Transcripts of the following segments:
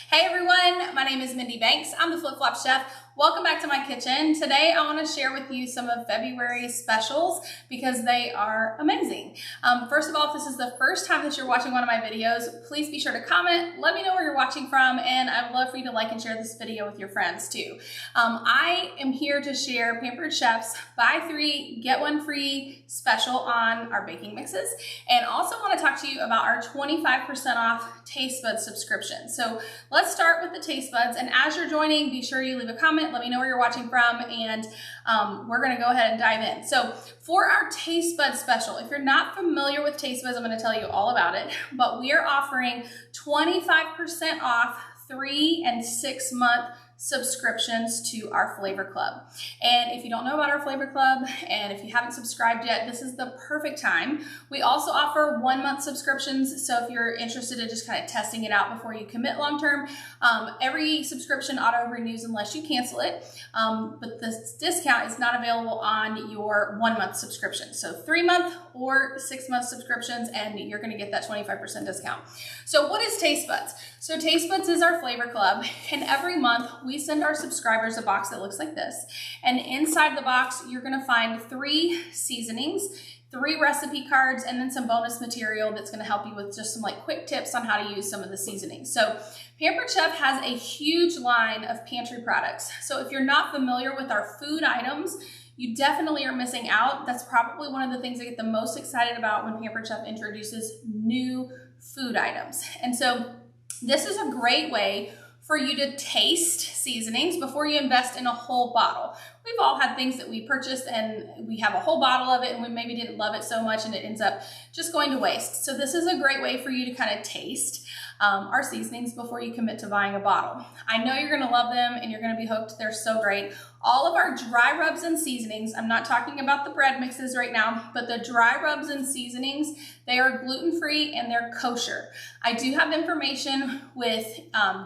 Hey everyone, my name is Mindy Banks. I'm the Flip Flop Chef. Welcome back to my kitchen. Today I want to share with you some of February's specials because they are amazing. First of all, if this is the first time that you're watching one of my videos, please be sure to comment, let me know where you're watching from, and I'd love for you to like and share this video with your friends too. I am here to share Pampered Chef's buy 3, get 1 free special on our baking mixes, and also want to talk to you about our 25% off TasteBuds subscription. So let's start with the TasteBuds, and as you're joining, be sure you leave a comment, let me know where you're watching from, and we're gonna go ahead and dive in. So for our TasteBuds special, if you're not familiar with TasteBuds, I'm gonna tell you all about it, but we are offering 25% off 3 and 6 month subscriptions to our Flavor Club. And if you don't know about our Flavor Club, and if you haven't subscribed yet, this is the perfect time. We also offer 1 month subscriptions, so if you're interested in just kind of testing it out before you commit long term, every subscription auto renews unless you cancel it, but this discount is not available on your 1 month subscription. So 3 month or 6 month subscriptions, and you're gonna get that 25% discount. So what is TasteBuds? So TasteBuds is our Flavor Club, and every month we send our subscribers a box that looks like this. And inside the box, you're gonna find 3 seasonings, 3 recipe cards, and then some bonus material that's gonna help you with just some like quick tips on how to use some of the seasonings. So Pampered Chef has a huge line of pantry products. So if you're not familiar with our food items, you definitely are missing out. That's probably one of the things I get the most excited about when Pampered Chef introduces new food items. And so this is a great way for you to taste seasonings before you invest in a whole bottle. We've all had things that we purchased and we have a whole bottle of it and we maybe didn't love it so much and it ends up just going to waste. So this is a great way for you to kind of taste our seasonings before you commit to buying a bottle. I know you're gonna love them and you're gonna be hooked. They're so great. All of our dry rubs and seasonings, I'm not talking about the bread mixes right now, but the dry rubs and seasonings, they are gluten-free and they're kosher. I do have information with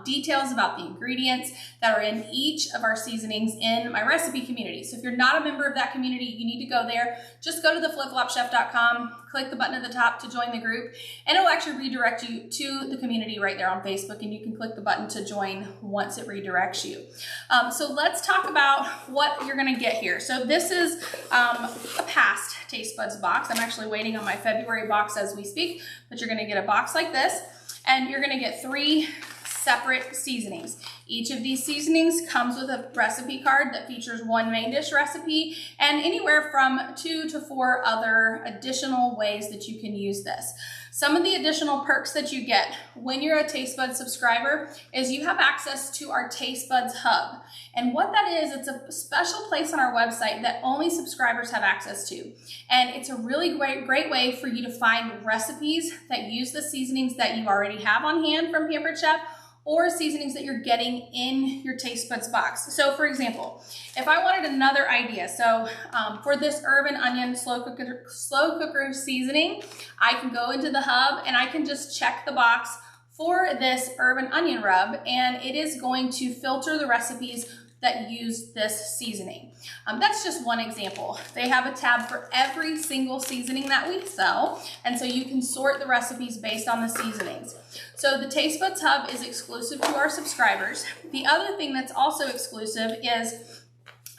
details about the ingredients that are in each of our seasonings in my recipe community. So if you're not a member of that community, you need to go there. Just go to theflipflopchef.com, click the button at the top to join the group, and it'll actually redirect you to the community right there on Facebook, and you can click the button to join once it redirects you. So let's talk about what you're gonna get here. So this is a past TasteBuds box. I'm actually waiting on my February box as we speak, but you're gonna get a box like this, and you're gonna get 3 separate seasonings. Each of these seasonings comes with a recipe card that features 1 main dish recipe and anywhere from 2 to 4 other additional ways that you can use this. Some of the additional perks that you get when you're a TasteBuds subscriber is you have access to our TasteBuds Hub. And what that is, it's a special place on our website that only subscribers have access to. And it's a really great way for you to find recipes that use the seasonings that you already have on hand from Pampered Chef, or seasonings that you're getting in your TasteBuds box. So for example, if I wanted another idea, so for this herb and onion slow cooker seasoning, I can go into the hub and I can just check the box for this herb and onion rub, and it is going to filter the recipes that use this seasoning. That's just one example. They have a tab for every single seasoning that we sell, and so you can sort the recipes based on the seasonings. So the TasteBuds Hub is exclusive to our subscribers. The other thing that's also exclusive is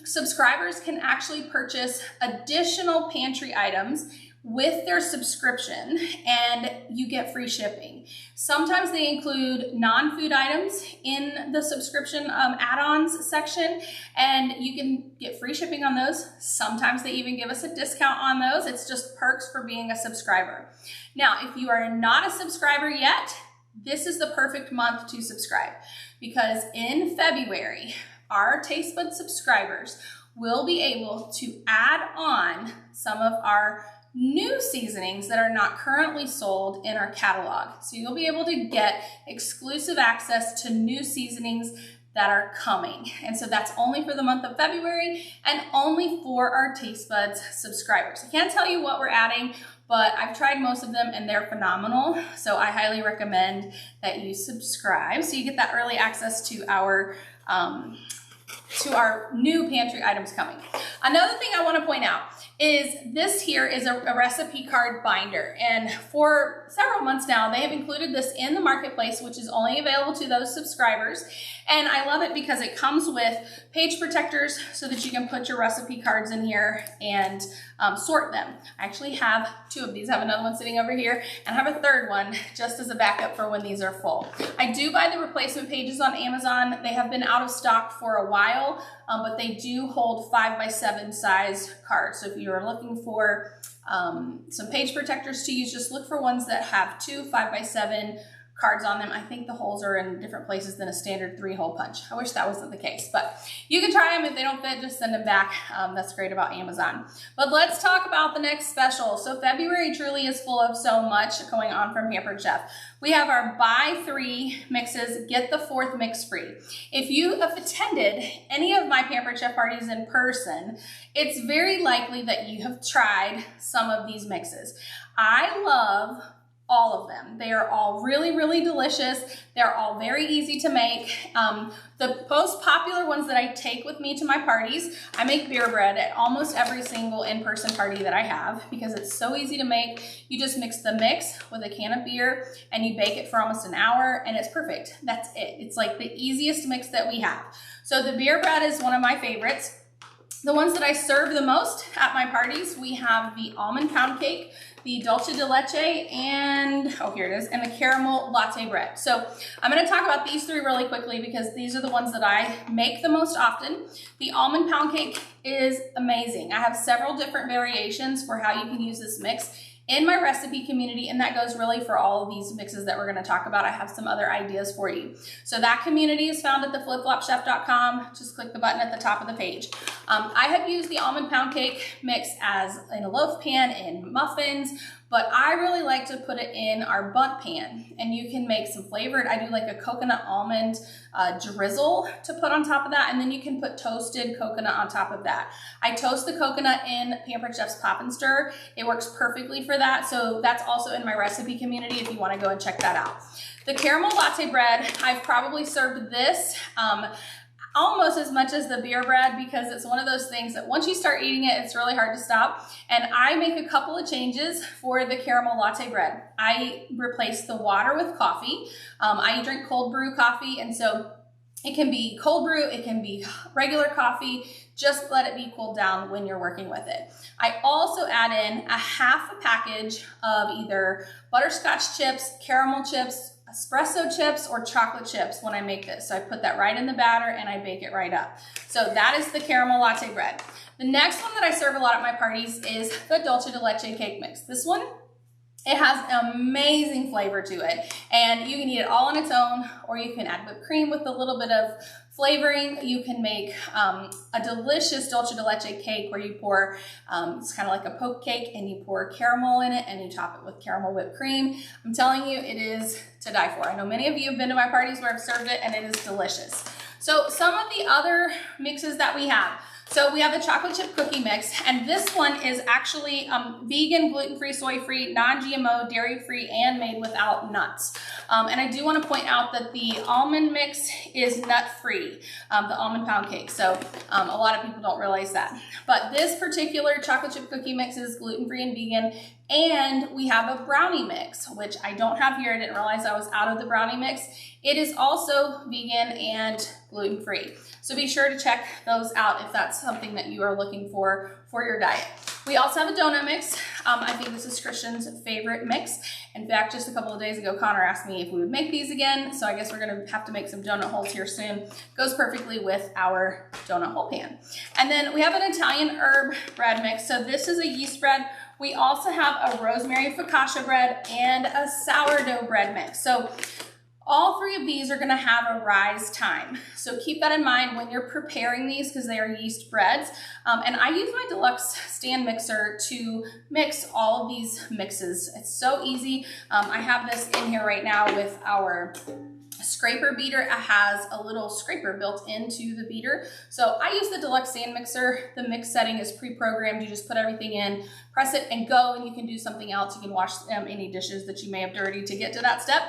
subscribers can actually purchase additional pantry items with their subscription, and you get free shipping. Sometimes they include non-food items in the subscription add-ons section, and you can get free shipping on those. Sometimes they even give us a discount on those. It's just perks for being a subscriber. Now, if you are not a subscriber yet, this is the perfect month to subscribe, because in February, our TasteBuds subscribers will be able to add on some of our new seasonings that are not currently sold in our catalog. So you'll be able to get exclusive access to new seasonings that are coming. And so that's only for the month of February and only for our TasteBuds subscribers. I can't tell you what we're adding, but I've tried most of them and they're phenomenal. So I highly recommend that you subscribe so you get that early access to our new pantry items coming. Another thing I want to point out is this here is a recipe card binder. And for several months now, they have included this in the marketplace, which is only available to those subscribers. And I love it because it comes with page protectors so that you can put your recipe cards in here and sort them. I actually have 2 of these. I have another one sitting over here and I have a third one just as a backup for when these are full. I do buy the replacement pages on Amazon. They have been out of stock for a while, but they do hold 5x7 size cards. So if you're looking for some page protectors to use, just look for ones that have 2 5x7 cards on them. I think the holes are in different places than a standard 3-hole punch. I wish that wasn't the case, but you can try them. If they don't fit, just send them back. That's great about Amazon. But let's talk about the next special. So February truly is full of so much going on from Pampered Chef. We have our buy 3 mixes, get the 4th mix free. If you have attended any of my Pampered Chef parties in person, it's very likely that you have tried some of these mixes. I love all of them. They are all really, really delicious. They're all very easy to make. The most popular ones that I take with me to my parties, I make beer bread at almost every single in-person party that I have because it's so easy to make. You just mix the mix with a can of beer and you bake it for almost an hour and it's perfect. That's it. It's like the easiest mix that we have. So the beer bread is one of my favorites. The ones that I serve the most at my parties, we have the almond pound cake, the dulce de leche, and, oh, here it is, and the caramel latte bread. So I'm gonna talk about these 3 really quickly because these are the ones that I make the most often. The almond pound cake is amazing. I have several different variations for how you can use this mix in my recipe community, and that goes really for all of these mixes that we're going to talk about. I have some other ideas for you. So that community is found at theflipflopchef.com. Just click the button at the top of the page. I have used the almond pound cake mix as in a loaf pan, in muffins, but I really like to put it in our bundt pan, and you can make some flavored. I do like a coconut almond drizzle to put on top of that, and then you can put toasted coconut on top of that. I toast the coconut in Pampered Chef's Pop and Stir. It works perfectly for that, so that's also in my recipe community if you want to go and check that out. The caramel latte bread, I've probably served this almost as much as the beer bread because it's one of those things that once you start eating it, it's really hard to stop. And I make a couple of changes for the caramel latte bread. I replace the water with coffee. I drink cold brew coffee, and so it can be cold brew, it can be regular coffee. Just let it be cooled down when you're working with it. I also add in a half a package of either butterscotch chips, caramel chips, espresso chips, or chocolate chips when I make this. So I put that right in the batter and I bake it right up. So that is the caramel latte bread. The next one that I serve a lot at my parties is the dulce de leche cake mix. This one, it has an amazing flavor to it, and you can eat it all on its own, or you can add whipped cream with a little bit of flavoring. You can make a delicious dulce de leche cake where you pour, it's kind of like a poke cake, and you pour caramel in it and you top it with caramel whipped cream. I'm telling you, it is to die for. I know many of you have been to my parties where I've served it, and it is delicious. So some of the other mixes that we have. So we have the chocolate chip cookie mix, and this one is actually vegan, gluten-free, soy-free, non-GMO, dairy-free, and made without nuts. And I do want to point out that the almond mix is nut-free, the almond pound cake. So a lot of people don't realize that. But this particular chocolate chip cookie mix is gluten-free and vegan. And we have a brownie mix, which I don't have here. I didn't realize I was out of the brownie mix. It is also vegan and gluten-free. So be sure to check those out if that's something that you are looking for your diet. We also have a donut mix. I think this is Christian's favorite mix. In fact, just a couple of days ago, Connor asked me if we would make these again. So I guess we're gonna have to make some donut holes here soon. Goes perfectly with our donut hole pan. And then we have an Italian herb bread mix. So this is a yeast bread. We also have a rosemary focaccia bread and a sourdough bread mix. So all 3 of these are gonna have a rise time. So keep that in mind when you're preparing these because they are yeast breads. And I use my deluxe stand mixer to mix all of these mixes. It's so easy. I have this in here right now with our scraper beater. It has a little scraper built into the beater. So I use the deluxe stand mixer. The mix setting is pre-programmed. You just put everything in, press it, and go, and you can do something else. You can wash any dishes that you may have dirty to get to that step.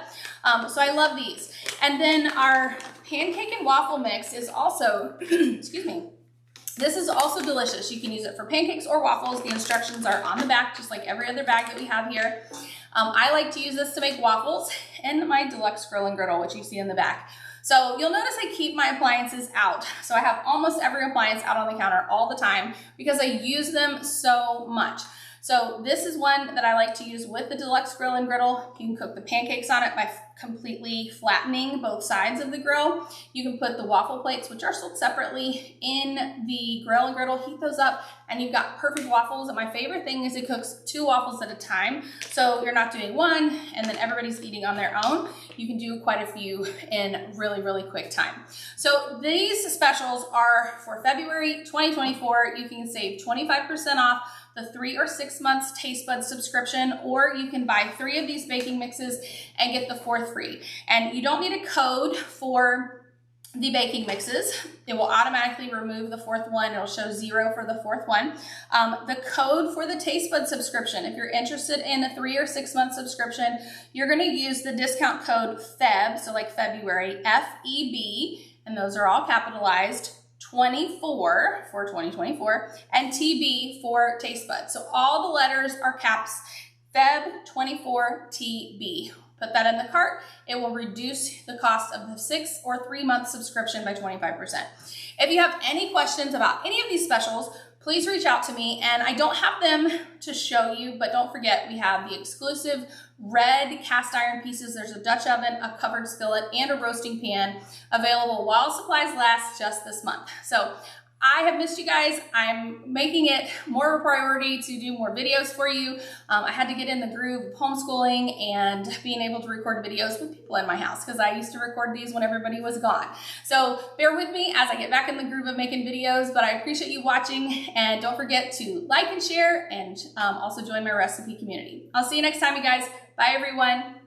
So I love these. And then our pancake and waffle mix is also, excuse me, This is also delicious. You can use it for pancakes or waffles. The instructions are on the back, just like every other bag that we have here. I like to use this to make waffles in my deluxe grill and griddle, which you see in the back. So you'll notice I keep my appliances out. So I have almost every appliance out on the counter all the time because I use them so much. So this is one that I like to use with the deluxe grill and griddle. You can cook the pancakes on it by completely flattening both sides of the grill. You can put the waffle plates, which are sold separately, in the grill and griddle, heat those up, and you've got perfect waffles. And my favorite thing is it cooks 2 waffles at a time. So you're not doing one and then everybody's eating on their own. You can do quite a few in really, really quick time. So these specials are for February 2024. You can save 25% off the 3 or 6 months TasteBuds subscription, or you can buy 3 of these baking mixes and get the 4th free. And you don't need a code for the baking mixes. It will automatically remove the 4th one. It'll show 0 for the 4th one. The code for the TasteBuds subscription, if you're interested in a 3 or 6 month subscription, you're gonna use the discount code FEB, so like February, F-E-B, and those are all capitalized, 24 for 2024, and TB for TasteBuds. So all the letters are caps, Feb 24 TB. Put that in the cart. It will reduce the cost of the 6 or 3 month subscription by 25%. If you have any questions about any of these specials, please reach out to me. And I don't have them to show you, but don't forget we have the exclusive red cast iron pieces. There's a Dutch oven, a covered skillet, and a roasting pan available while supplies last just this month. So I have missed you guys. I'm making it more of a priority to do more videos for you. I had to get in the groove of homeschooling and being able to record videos with people in my house because I used to record these when everybody was gone. So bear with me as I get back in the groove of making videos, but I appreciate you watching, and don't forget to like and share, and also join my recipe community. I'll see you next time, you guys. Bye, everyone.